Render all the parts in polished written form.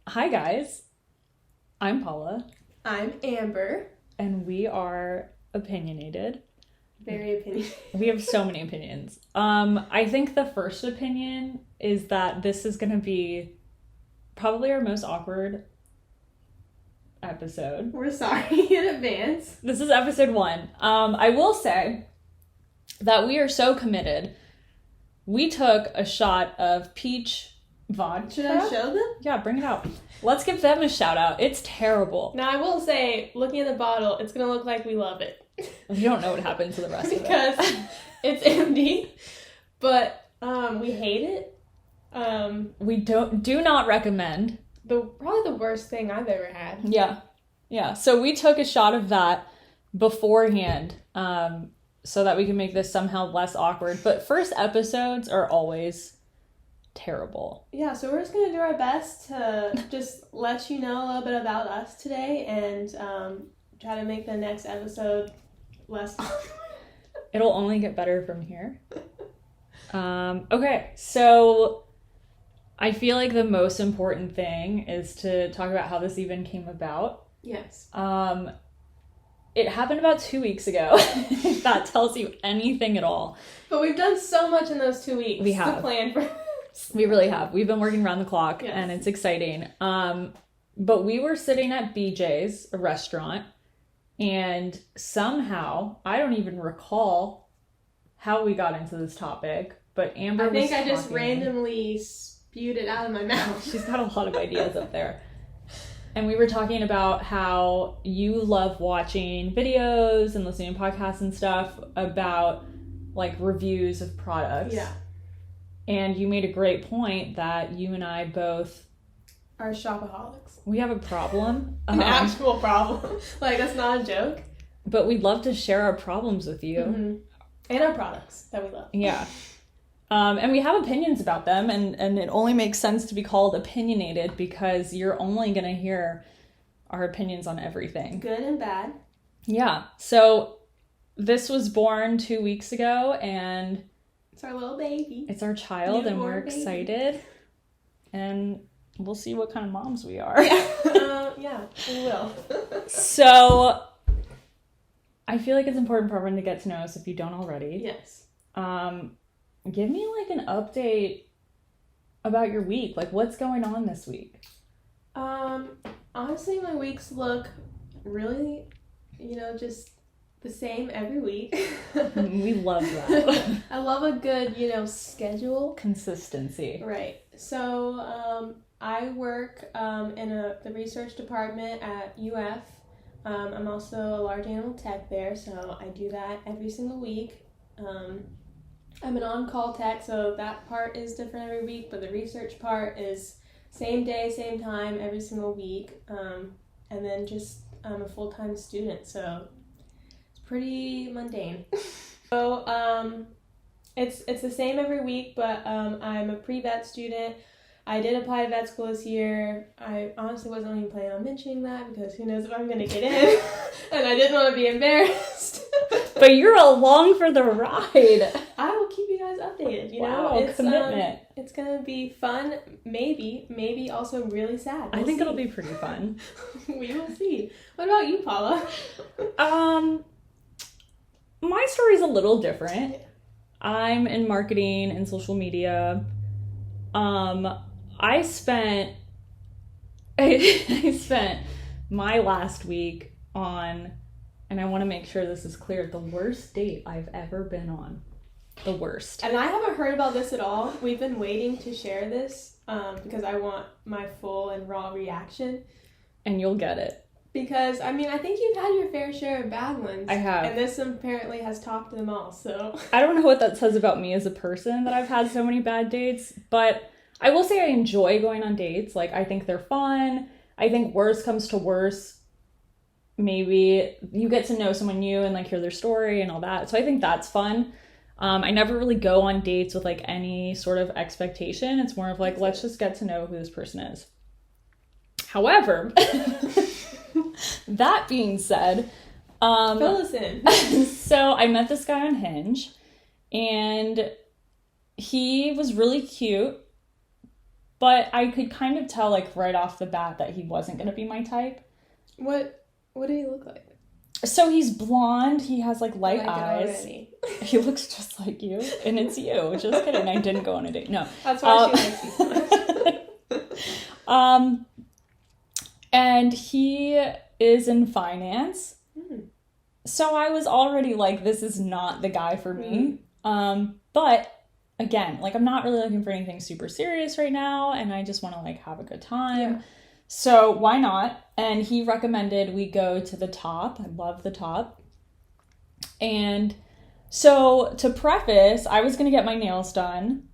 Hi guys, I'm Paula. I'm Amber. And we are opinionated. Very opinionated. We have so many opinions. I think the first opinion is that this is going to be probably our most awkward episode. We're sorry in advance. This is episode 1. I will say that we are so committed. We took a shot of peach vodka. Should I show them? Yeah, bring it out. Let's give them a shout out. It's terrible. Now I will say, looking at the bottle, it's going to look like we love it. We don't know what happened to the rest of it. Because it's empty. But we hate it. We do not recommend. Probably the worst thing I've ever had. Yeah. So we took a shot of that beforehand, so that we can make this somehow less awkward. But first episodes are always terrible. Yeah, so we're just going to do our best to just let you know a little bit about us today and try to make the next episode less awkward. It'll only get better from here. Okay, so I feel like the most important thing is to talk about how this even came about. Yes. It happened about 2 weeks ago, if that tells you anything at all. But we've done so much in those 2 weeks. We have. To plan for this. We really have. We've been working around the clock, yes. And it's exciting. But we were sitting at BJ's, a restaurant, and somehow, I don't even recall how we got into this topic, but Amber was I talking. just randomly spewed it out of my mouth. She's got a lot of ideas up there. And we were talking about how you love watching videos and listening to podcasts and stuff about, like, reviews of products. Yeah. And you made a great point that you and I both are shopaholics. We have a problem. An actual problem. Like, that's not a joke. But we'd love to share our problems with you. Mm-hmm. And our products that we love. Yeah. And we have opinions about them, and it only makes sense to be called opinionated because you're only going to hear our opinions on everything. Good and bad. Yeah. So this was born 2 weeks ago, and it's our little baby. It's our child, Newborn and we're baby. excited. And we'll see what kind of moms we are. Yeah, we will. So I feel like it's important for everyone to get to know us if you don't already. Yes. Give me like an update about your week. Like, what's going on this week? Honestly, my weeks look really, just the same every week. We love that. I love a good, schedule. Consistency. Right. So, I work in the research department at UF. I'm also a large animal tech there, so I do that every single week. I'm an on-call tech, so that part is different every week, but the research part is same day, same time, every single week. And then just I'm a full-time student, so it's pretty mundane. So it's the same every week, but I'm a pre-vet student. I did apply to vet school this year. I honestly wasn't even planning on mentioning that because who knows if I'm going to get in. And I didn't want to be embarrassed. But you're along for the ride. I will keep you guys updated. Wow, it's commitment. It's going to be fun, maybe also really sad. I think it'll be pretty fun. We will see. What about you, Paula? My story's a little different. I'm in marketing and social media. I spent my last week on, and I want to make sure this is clear, the worst date I've ever been on. The worst. And I haven't heard about this at all. We've been waiting to share this because I want my full and raw reaction. And you'll get it. Because, I think you've had your fair share of bad ones. I have. And this apparently has topped them all, so. I don't know what that says about me as a person that I've had so many bad dates, but I will say I enjoy going on dates. Like, I think they're fun. I think worst comes to worst, maybe you get to know someone new and, like, hear their story and all that. So I think that's fun. I never really go on dates with, like, any sort of expectation. It's more of, like, let's just get to know who this person is. However, that being said, fill us in. So I met this guy on Hinge, and he was really cute. but I could kind of tell like right off the bat that he wasn't going to be my type. What did he look like? So he's blonde. He has like light eyes. Already. He looks just like you, and it's you. Just kidding. I didn't go on a date. No. That's why she likes you so much. And he is in finance. So I was already like, this is not the guy for me. But again, like I'm not really looking for anything super serious right now, and I just want to like have a good time. Yeah. So why not? And he recommended we go to the Top. I love the Top. And so to preface, I was going to get my nails done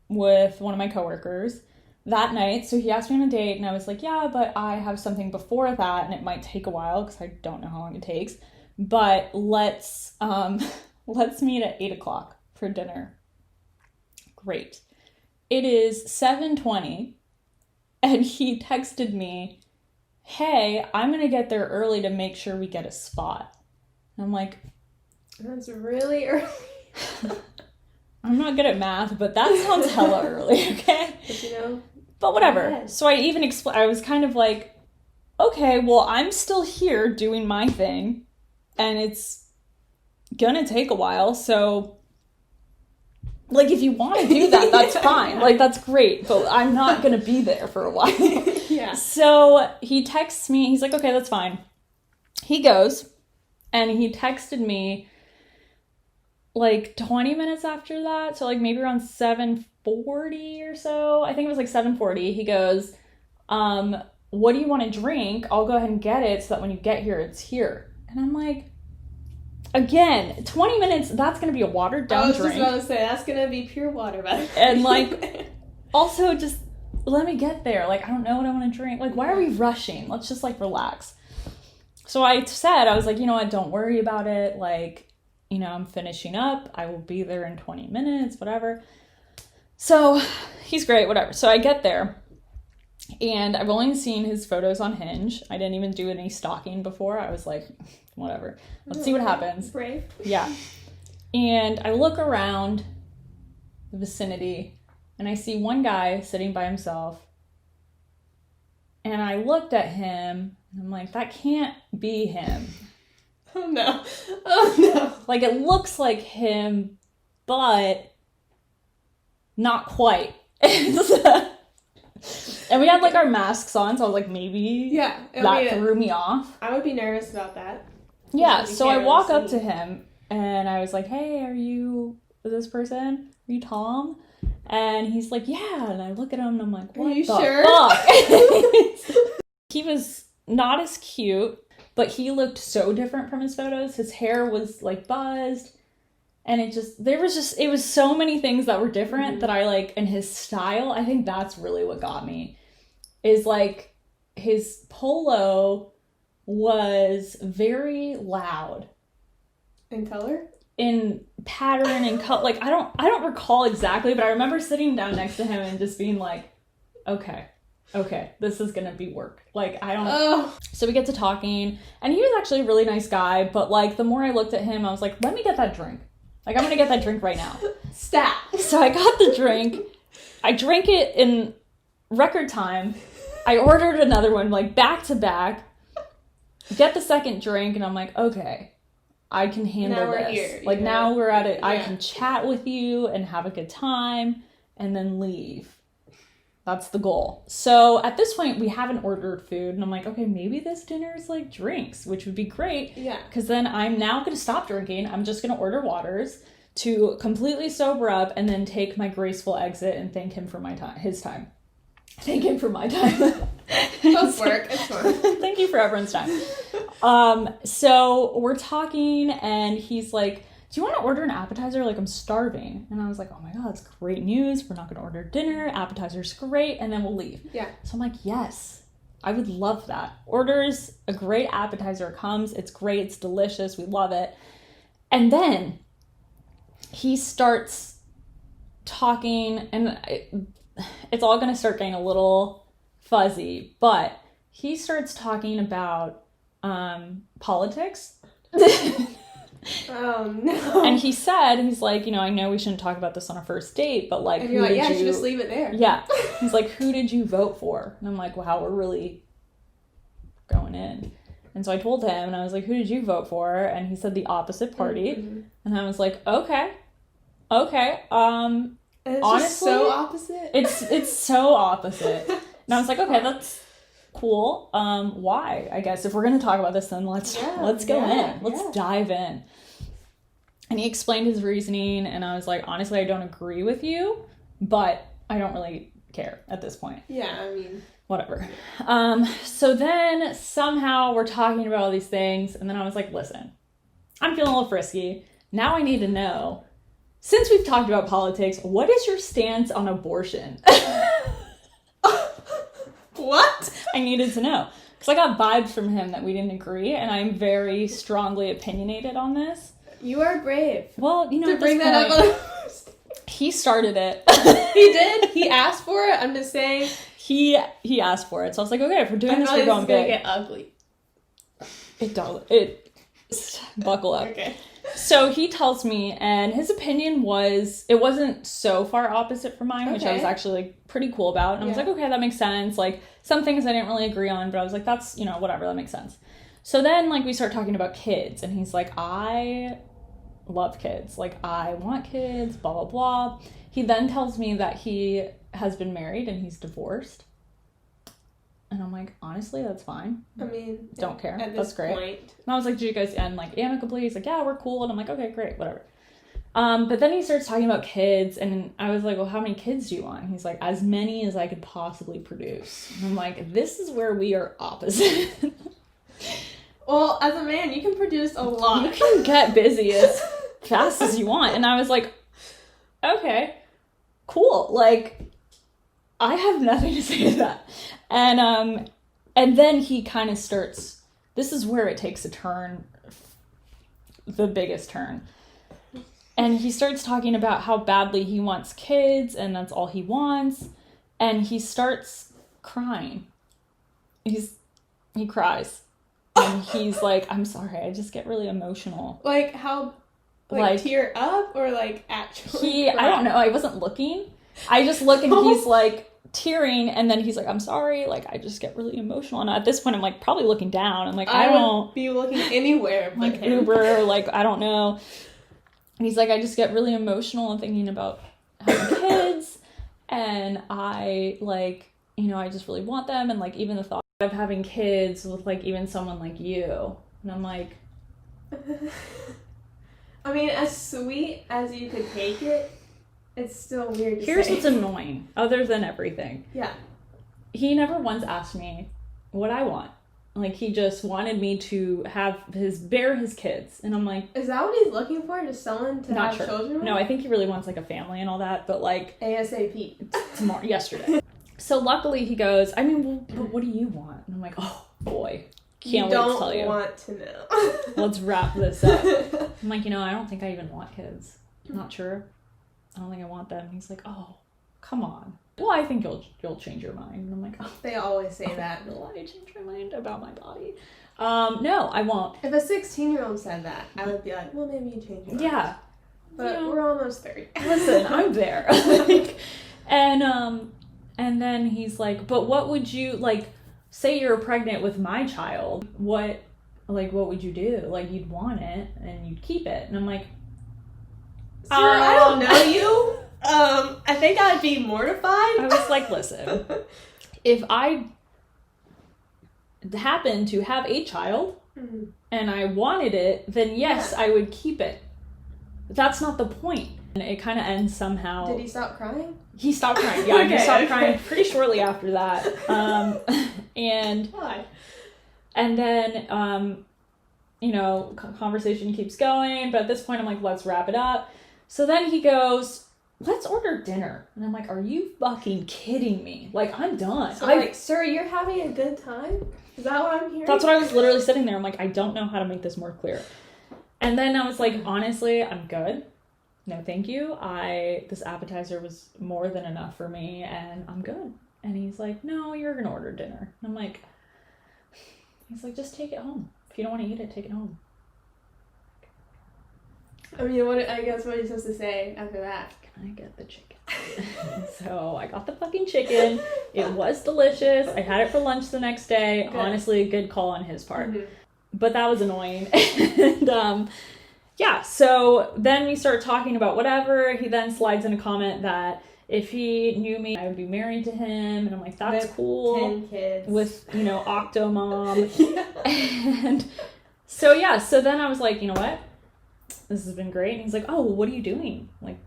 with one of my coworkers that night. So he asked me on a date, and I was like, yeah, but I have something before that, and it might take a while because I don't know how long it takes. But let's meet at 8:00 for dinner. Great. It is 7:20, and he texted me, hey, I'm going to get there early to make sure we get a spot. And I'm like, that's really early. I'm not good at math, but that sounds hella early, okay? But but whatever. So I even I was kind of like, okay, well, I'm still here doing my thing, and it's gonna take a while, so like if you want to do that, that's fine. Like that's great, but I'm not gonna be there for a while. Yeah. So he texts me, he's like, okay, that's fine. He goes, and he texted me like 20 minutes after that, so like maybe around 7:40 or so. I think it was like 7:40. He goes, what do you want to drink? I'll go ahead and get it so that when you get here, it's here. And I'm like, again, 20 minutes, that's going to be a watered down drink. I was just about to say, that's going to be pure water, by the way. And like, also just let me get there. Like, I don't know what I want to drink. Like, why are we rushing? Let's just like relax. So I was like, you know what? Don't worry about it. Like, you know, I'm finishing up. I will be there in 20 minutes, whatever. So he's great, whatever. So I get there, and I've only seen his photos on Hinge. I didn't even do any stalking before. I was like, whatever. Let's see what happens. Brave. Yeah. And I look around the vicinity, and I see one guy sitting by himself. And I looked at him, and I'm like, that can't be him. Oh, no. Oh, no. Like, it looks like him, but not quite. And we had, like, our masks on, so I was like, maybe that threw me off. I would be nervous about that. Yeah, so I walk up to him, and I was like, hey, are you this person? Are you Tom? And he's like, yeah. And I look at him, and I'm like, what the fuck? He was not as cute, but he looked so different from his photos. His hair was, like, buzzed. And it was so many things that were different that I like, and his style, I think that's really what got me, is like his polo was very loud. In color? In pattern and cut. Like, I don't recall exactly, but I remember sitting down next to him and just being like, okay, this is gonna be work. Like, I don't. Oh. So we get to talking, and he was actually a really nice guy, but like the more I looked at him, I was like, let me get that drink. Like, I'm gonna get that drink right now. Stat. So I got the drink. I drank it in record time. I ordered another one, like, back to back. Get the second drink, and I'm like, okay, I can handle now we're this. Here, like, now we're at it. Yeah. I can chat with you and have a good time and then leave. That's the goal. So at this point, we haven't ordered food, and I'm like, okay, maybe this dinner is like drinks, which would be great. Yeah. Because then I'm now going to stop drinking. I'm just going to order waters to completely sober up and then take my graceful exit and thank him for my time. His time. Thank him for my time. Both work. It's fun. Thank you for everyone's time. So we're talking, and he's like, do you want to order an appetizer? Like, I'm starving. And I was like, oh my God, that's great news. We're not going to order dinner. Appetizer's great. And then we'll leave. Yeah. So I'm like, yes, I would love that. Orders a great appetizer, comes. It's great. It's delicious. We love it. And then he starts talking, and it's all going to start getting a little fuzzy, but he starts talking about politics. Oh, no. And he said, he's like, you know, I know we shouldn't talk about this on a first date, but like, and you're like, yeah, you should just leave it there. Yeah. He's like, who did you vote for? And I'm like, wow, we're really going in. And so I told him, and I was like, who did you vote for? And he said the opposite party. Mm-hmm. And I was like, okay. And it's honestly, just so opposite. It's so opposite. And I was like, okay, that's cool. Why? I guess if we're gonna talk about this, then let's go in. Let's dive in. And he explained his reasoning, and I was like, honestly, I don't agree with you, but I don't really care at this point. Yeah, I mean, whatever. So then somehow we're talking about all these things, and then I was like, listen, I'm feeling a little frisky. Now I need to know, since we've talked about politics, what is your stance on abortion? What? I needed to know. Because I got vibes from him that we didn't agree, and I'm very strongly opinionated on this. You are brave. Well, you know, to bring that up. He started it. He did? He asked for it? I'm just saying. He asked for it. So I was like, okay, if we're doing this, we're going big. It's gonna get ugly. It does. Buckle up. Okay. So he tells me, and his opinion was, it wasn't so far opposite from mine, which I was actually like pretty cool about. And I was like, okay, that makes sense. Like some things I didn't really agree on, but I was like, that's, you know, whatever, that makes sense. So then like we start talking about kids, and he's like, I love kids. Like I want kids, blah, blah, blah. He then tells me that he has been married and he's divorced. And I'm like, honestly, that's fine. I mean, don't care. At that's this great. Point. And I was like, did you guys end like amicably? He's like, yeah, we're cool. And I'm like, okay, great, whatever. But then he starts talking about kids, and I was like, well, how many kids do you want? And he's like, as many as I could possibly produce. And I'm like, this is where we are opposite. Well, as a man, you can produce a lot. You can get busy as fast as you want. And I was like, okay, cool. Like, I have nothing to say to that. And then he kind of starts, this is where it takes a turn, the biggest turn. And he starts talking about how badly he wants kids, and that's all he wants. And he starts crying. He cries. And he's like, I'm sorry, I just get really emotional. Like how, like tear up or like actually cry? I don't know, I wasn't looking. I just look and he's like tearing, and then he's like, I'm sorry, like I just get really emotional. And at this point I'm like probably looking down. I'm like, I don't be looking anywhere but like Uber, like I don't know. And he's like, I just get really emotional and thinking about having kids, and I like, you know, I just really want them, and like even the thought of having kids with like even someone like you. And I'm like, I mean, as sweet as you could take it, it's still weird to here's say. what's annoying, other than everything. Yeah. He never once asked me what I want. Like, he just wanted me to bear his kids. And I'm like... Is that what he's looking for? Just someone to have children with? No, I think he really wants, like, a family and all that. But, like... ASAP. Yesterday. So, luckily, he goes, I mean, well, but what do you want? And I'm like, oh, boy. Can't wait to tell you. Don't want to know. Let's wrap this up. I'm like, you know, I don't think I even want kids. I'm not sure. I don't think I want them. And he's like, oh, come on. Well, I think you'll change your mind. And I'm like, oh. They always say that. Will I change my mind about my body? No, I won't. If a 16-year-old said that, I would be like, well, maybe you change your mind. Yeah. But you know, we're almost 30. Listen, I'm there. And then he's like, but what would you, like, say you're pregnant with my child, what would you do? Like, you'd want it and you'd keep it. And I'm like, sir, I don't know you. I think I'd be mortified. I was like, listen, if I happen to have a child and I wanted it, then yes, I would keep it. But that's not the point. And it kind of ends somehow. Did he stop crying? He stopped crying. Yeah, he stopped crying pretty shortly after that. And why? And then, you know, conversation keeps going. But at this point, I'm like, let's wrap it up. So then he goes, let's order dinner. And I'm like, are you fucking kidding me? Like, I'm done. So like, sir, you're having a good time? Is that what I'm hearing? That's what I was literally sitting there. I'm like, I don't know how to make this more clear. And then I was like, honestly, I'm good. No, thank you. This appetizer was more than enough for me, and I'm good. And he's like, no, you're going to order dinner. And I'm like, he's like, just take it home. If you don't want to eat it, take it home. I mean, what are you supposed to say after that? Can I get the chicken? So I got the fucking chicken. It was delicious. I had it for lunch the next day. Good. Honestly, a good call on his part. Mm-hmm. But that was annoying. And yeah, so then we start talking about whatever. He then slides in a comment that if he knew me, I would be married to him. And I'm like, that's cool. 10 kids. With, Octomom. Yeah. And so yeah, so then I was like, you know what? This has been great. And he's like, oh, well, what are you doing? Like,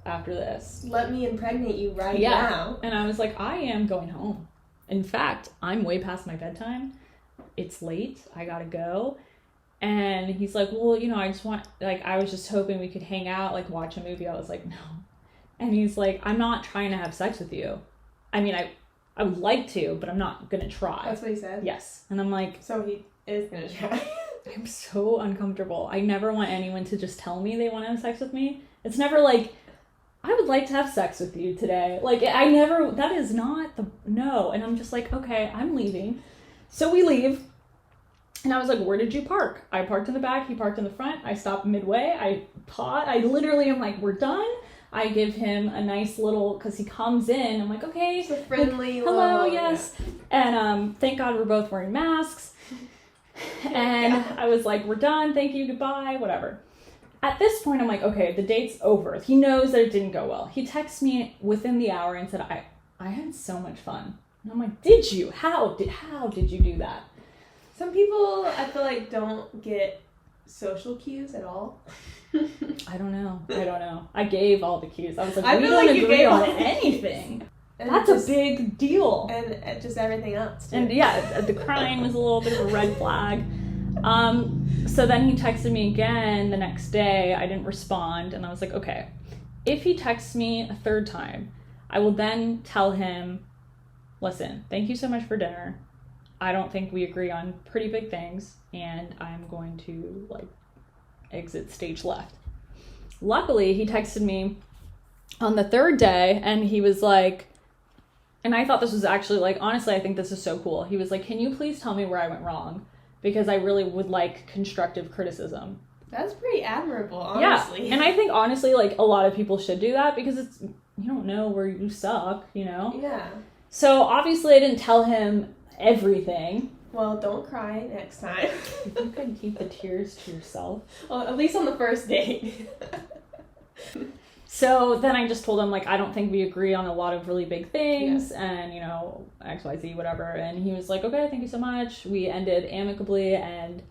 after this? Let me impregnate you right now. And I was like, I am going home. In fact, I'm way past my bedtime. It's late. I gotta go. And he's like, well, I just want, I was just hoping we could hang out, watch a movie. I was like, no. And he's like, I'm not trying to have sex with you. I mean, I would like to, but I'm not gonna try. That's what he said? Yes. And I'm like, so he is gonna try. I'm so uncomfortable. I never want anyone to just tell me they want to have sex with me. It's never like, I would like to have sex with you today. That is not no. And I'm just like, okay, I'm leaving. So we leave. And I was like, where did you park? I parked in the back. He parked in the front. I stopped midway. I literally am like, we're done. I give him a nice little, because he comes in. I'm like, okay. It's a friendly hello, yes. Yeah. And thank God we're both wearing masks. And yeah. I was like, we're done. Thank you. Goodbye. Whatever. At this point, I'm like, okay, the date's over. He knows that it didn't go well. He texts me within the hour and said, I had so much fun. And I'm like, did you? How did you do that? Some people, I feel like, don't get social cues at all. I don't know. I gave all the cues. I was like, I we feel don't like you agree gave on all anything. And that's a big deal. And just everything else, too. And yeah, the crying was a little bit of a red flag. So then he texted me again the next day. I didn't respond. And I was like, okay, if he texts me a third time, I will then tell him, listen, thank you so much for dinner. I don't think we agree on pretty big things. And I'm going to exit stage left. Luckily, he texted me on the third day and he was like, and I thought this was actually honestly, I think this is so cool. He was like, can you please tell me where I went wrong? Because I really would like constructive criticism. That's pretty admirable, honestly. Yeah, and I think honestly, a lot of people should do that because you don't know where you suck, Yeah. So obviously I didn't tell him everything. Well, don't cry next time. You think I'd keep the tears to yourself? Well, at least on the first date. So then I just told him, I don't think we agree on a lot of really big things, and, X, Y, Z, whatever. And he was like, okay, thank you so much. We ended amicably, and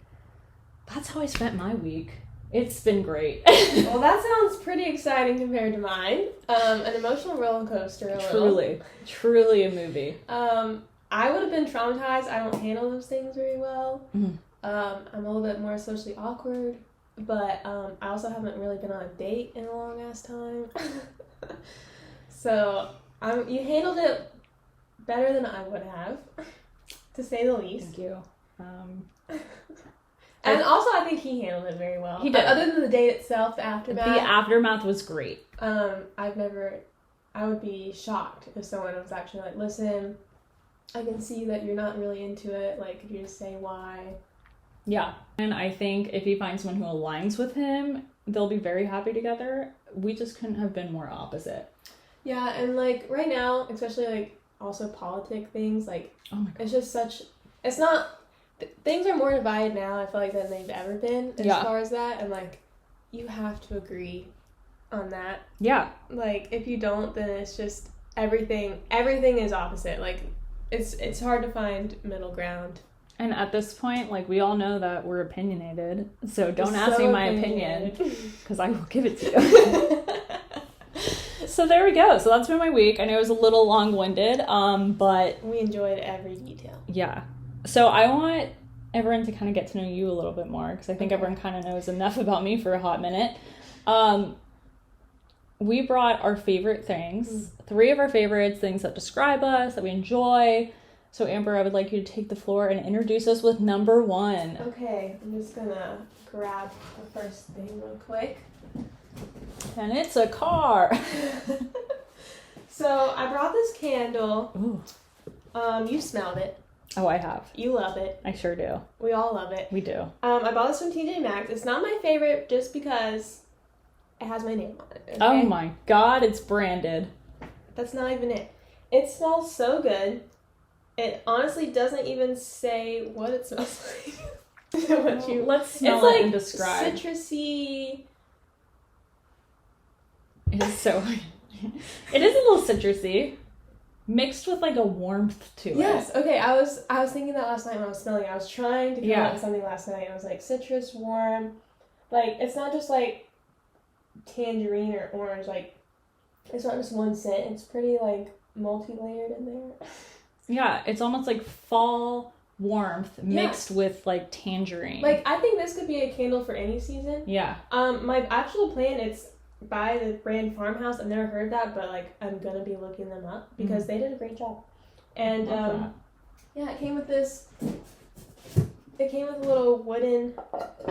that's how I spent my week. It's been great. Well, that sounds pretty exciting compared to mine. An emotional roller coaster, a little. Truly a movie. I would have been traumatized. I don't handle those things very well. Mm. I'm a little bit more socially awkward. But I also haven't really been on a date in a long ass time. So you handled it better than I would have, to say the least. Thank you. And also I think he handled it very well. He did. Other than the date itself, the aftermath. The aftermath was great. I would be shocked if someone was actually like, listen, I can see that you're not really into it. Could you just say why? Yeah. And I think if he finds someone who aligns with him, they'll be very happy together. We just couldn't have been more opposite. Yeah, and right now, especially also politic things, oh my God. It's just it's not, things are more divided now, I feel like, than they've ever been as far as that. And you have to agree on that. Yeah. If you don't, then it's just everything is opposite. It's hard to find middle ground. And at this point, we all know that we're opinionated, so don't ask me my opinion, because I will give it to you. So there we go. So that's been my week. I know it was a little long-winded, but... We enjoyed every detail. Yeah. So I want everyone to kind of get to know you a little bit more, because I think everyone kind of knows enough about me for a hot minute. We brought our favorite things, 3 of our favorites, things that describe us, that we enjoy. So, Amber, I would like you to take the floor and introduce us with number 1. Okay, I'm just gonna grab the first thing real quick. And it's a car. So, I brought this candle. Ooh. You smelled it. Oh, I have. You love it. I sure do. We all love it. We do. I bought this from TJ Maxx. It's not my favorite just because It has my name on it. Okay? Oh my god, it's branded. That's not even it. It smells so good. It honestly doesn't even say what it smells like. Let's smell it and describe. Citrusy. It is so... It is a little citrusy. Mixed with like a warmth to it. Yes. Okay. I was thinking that last night when I was smelling it. I was trying to come up with something last night. I was like citrus, warm. Like it's not just like tangerine or orange. Like it's not just one scent. It's pretty like multi-layered in there. Yeah, it's almost like fall warmth mixed with like tangerine. Like I think this could be a candle for any season. Yeah. My actual plan it's by the brand Farmhouse. I've never heard that, but like I'm gonna be looking them up because they did a great job. And yeah, it came with this. It came with a little wooden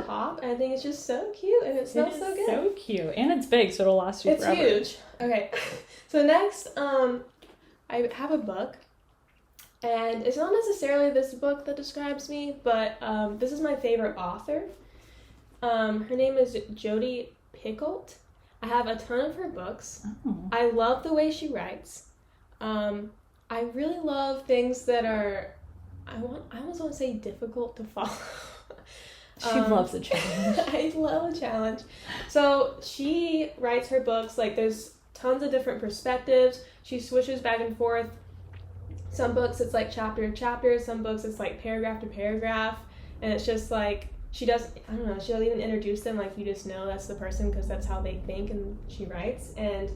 top, and I think it's just so cute, and it smells so good. So cute, and it's big, so it'll last you forever. It's huge. Okay, so next, I have a book, and it's not necessarily this book that describes me, but this is my favorite author. Her name is Jodi Picoult. I have a ton of her books. Oh. I love the way she writes. I really love things that are, I almost want to say difficult to follow. She loves a challenge. I love a challenge. So she writes her books, like there's tons of different perspectives. She switches back and forth. Some books it's like chapter to chapter. Some books it's like paragraph to paragraph. And it's just like, she doesn't even introduce them, like you just know that's the person because that's how they think and she writes. And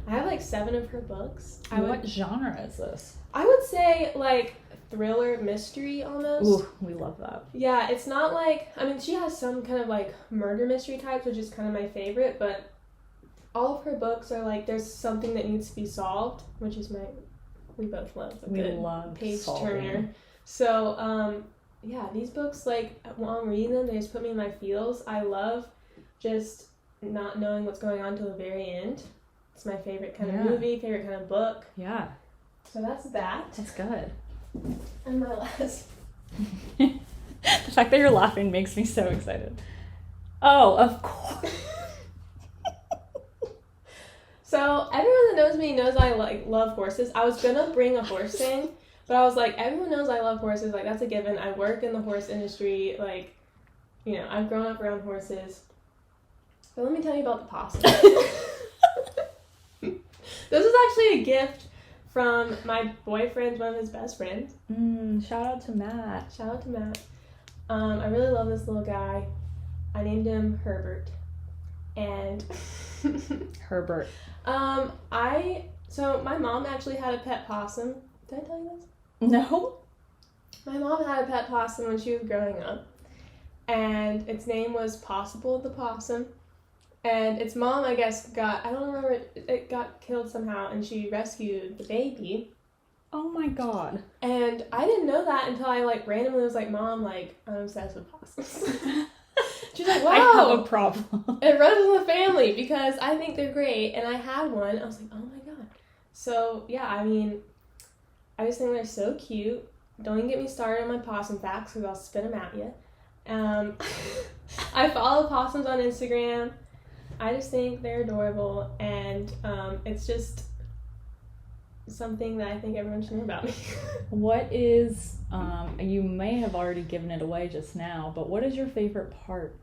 I have like 7 of her books. What genre is this? I would say like thriller mystery almost. Ooh, we love that. Yeah, it's not like, I mean she has some kind of like murder mystery types, which is kind of my favorite, but all of her books are like there's something that needs to be solved, which is we both love a good page turner. So yeah, these books, like, while I'm reading them, they just put me in my feels. I love just not knowing what's going on till the very end. It's my favorite kind of movie, favorite kind of book. Yeah. So that's that. That's good. And my last. The fact that you're laughing makes me so excited. Oh, of course. So everyone that knows me knows I love horses. I was gonna bring a horse thing. But I was like, everyone knows I love horses. Like, that's a given. I work in the horse industry. Like, you know, I've grown up around horses. But let me tell you about the possum. This is actually a gift from my boyfriend, one of his best friends. Shout out to Matt. Shout out to Matt. I really love this little guy. I named him Herbert. And... Herbert. So my mom actually had a pet possum. Did I tell you this? No. My mom had a pet possum when she was growing up, and its name was Possible the Possum, and its mom, I guess, it got killed somehow, and she rescued the baby. Oh my god. And I didn't know that until I, like, randomly was like, Mom, like, I'm obsessed with possums. She's like, wow. I have a problem. It runs in the family because I think they're great, and I had one. I was like, oh my god. So, yeah, I mean... I just think they're so cute. Don't even get me started on my possum facts because I'll spit them at you. I follow possums on Instagram. I just think they're adorable, and it's just something that I think everyone should know about me. What is, you may have already given it away just now, but what is your favorite part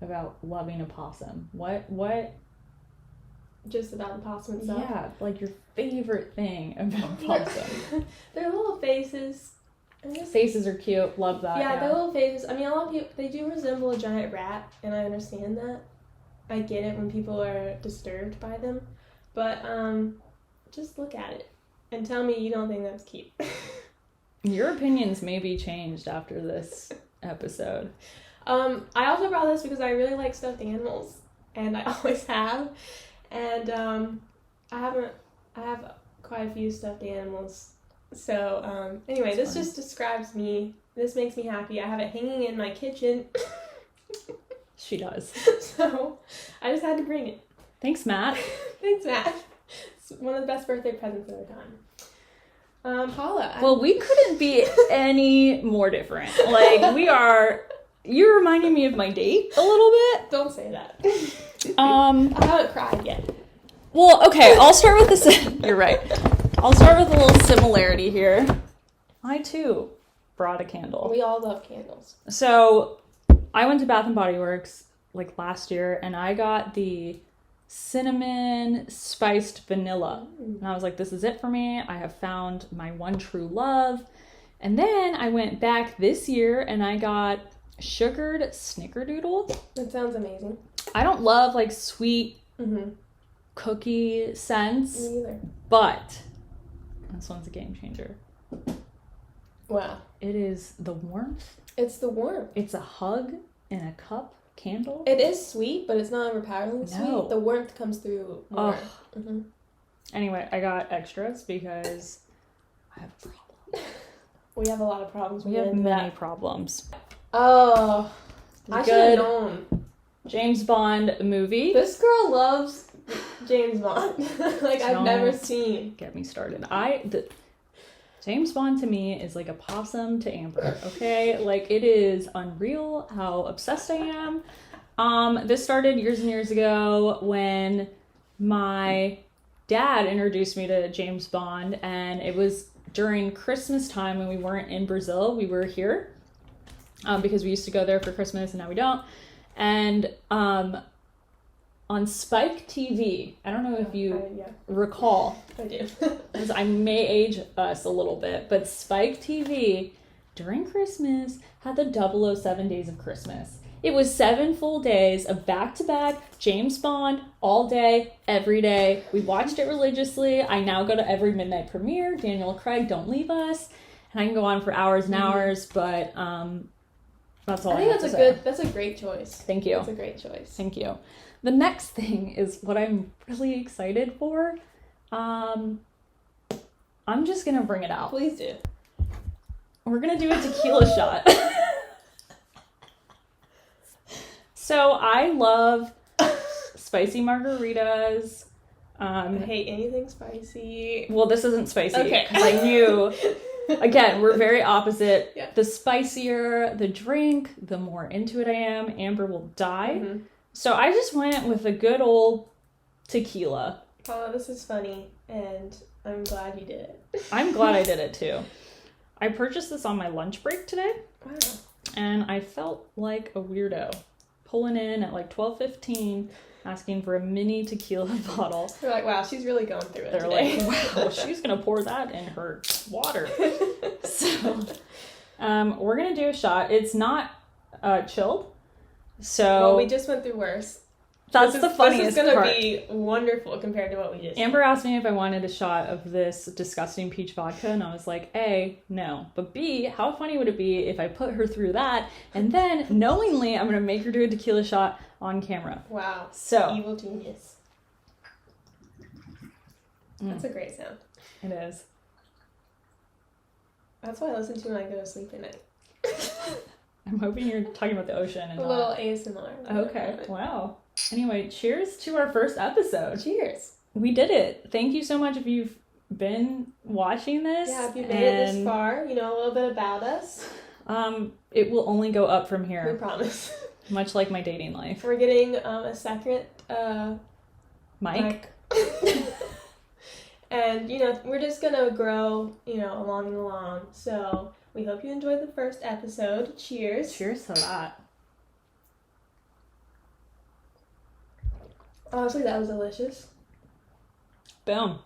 about loving a possum? What? Just about the possum itself? Yeah, like your favorite thing about possum. Their little faces. Faces are cute. Love that. Yeah, their little faces. I mean, a lot of people, they do resemble a giant rat, and I understand that. I get it when people are disturbed by them. But just look at it and tell me you don't think that's cute. Your opinions may be changed after this episode. I also brought this because I really like stuffed animals, and I always have. And I have quite a few stuffed animals. So anyway, this just describes me. This makes me happy. I have it hanging in my kitchen. She does. So I just had to bring it. Thanks, Matt. Thanks, Matt. It's one of the best birthday presents I've ever done. Paula. Well, we couldn't be any more different. Like, we are You're reminding me of my date a little bit. Don't say that. I haven't cried yet. Well, okay, I'll start with this. You're right. I'll start with a little similarity here. I, too, brought a candle. We all love candles. So, I went to Bath & Body Works, like, last year, and I got the cinnamon spiced vanilla. And I was like, this is it for me. I have found my one true love. And then I went back this year, and I got sugared snickerdoodle. That sounds amazing. I don't love, like, sweet cookie scents. Me either. But this one's a game changer. Wow. It is the warmth. It's the warmth. It's a hug in a cup candle. It is sweet, but it's not overpoweringly sweet. The warmth comes through more. Anyway, I got extras because I have a problem. We have a lot of problems. We have many problems. Oh, I should have known. James Bond movie. This girl loves James Bond. Like, I've never seen. Get me started. James Bond to me is like Opossum to Amber, okay? Like, it is unreal how obsessed I am. This started years and years ago when my dad introduced me to James Bond, and it was during Christmas time when we weren't in Brazil. We were here because we used to go there for Christmas, and now we don't. And on Spike TV, I don't know if you recall. I do. Because I may age us a little bit, but Spike TV during Christmas had the 007 Days of Christmas. It was 7 full days of back-to-back James Bond all day, every day. We watched it religiously. I now go to every midnight premiere. Daniel Craig, Don't Leave Us. And I can go on for hours and hours, but that's all I have to say. That's a great choice. Thank you. That's a great choice. Thank you. The next thing is what I'm really excited for. I'm just gonna bring it out. Please do. We're gonna do a tequila shot. So I love spicy margaritas. I hate anything spicy. Well, this isn't spicy. Okay. Because I knew, again, we're very opposite. Yeah. The spicier the drink, the more into it I am. Amber will die. So I just went with a good old tequila. Paula, this is funny, and I'm glad you did it. I'm glad I did it too. I purchased this on my lunch break today. Wow. And I felt like a weirdo pulling in at like 12:15 asking for a mini tequila bottle. They're like, wow, she's really going through it They're today. like, wow, she's going to pour that in her water. So we're going to do a shot. It's not chilled. So well, we just went through worse. That's the funniest part. This is part. going to be wonderful compared to what we just Amber asked me if I wanted a shot of this disgusting peach vodka, and I was like, A, no. But B, how funny would it be if I put her through that, and then, knowingly, I'm going to make her do a tequila shot on camera. Wow. So. Evil genius. That's a great sound. It is. That's what I listen to when I go to sleep at night. I'm hoping you're talking about the ocean and a little ASMR. Okay. Wow. Anyway, cheers to our first episode. Cheers. We did it. Thank you so much if you've been watching this. Yeah, if you made it this far, you know a little bit about us. It will only go up from here. We promise. Much like my dating life. We're getting a second mic. And, you know, we're just gonna grow, you know, along and along. So we hope you enjoyed the first episode. Cheers. Cheers to that. Honestly, that was delicious. Boom.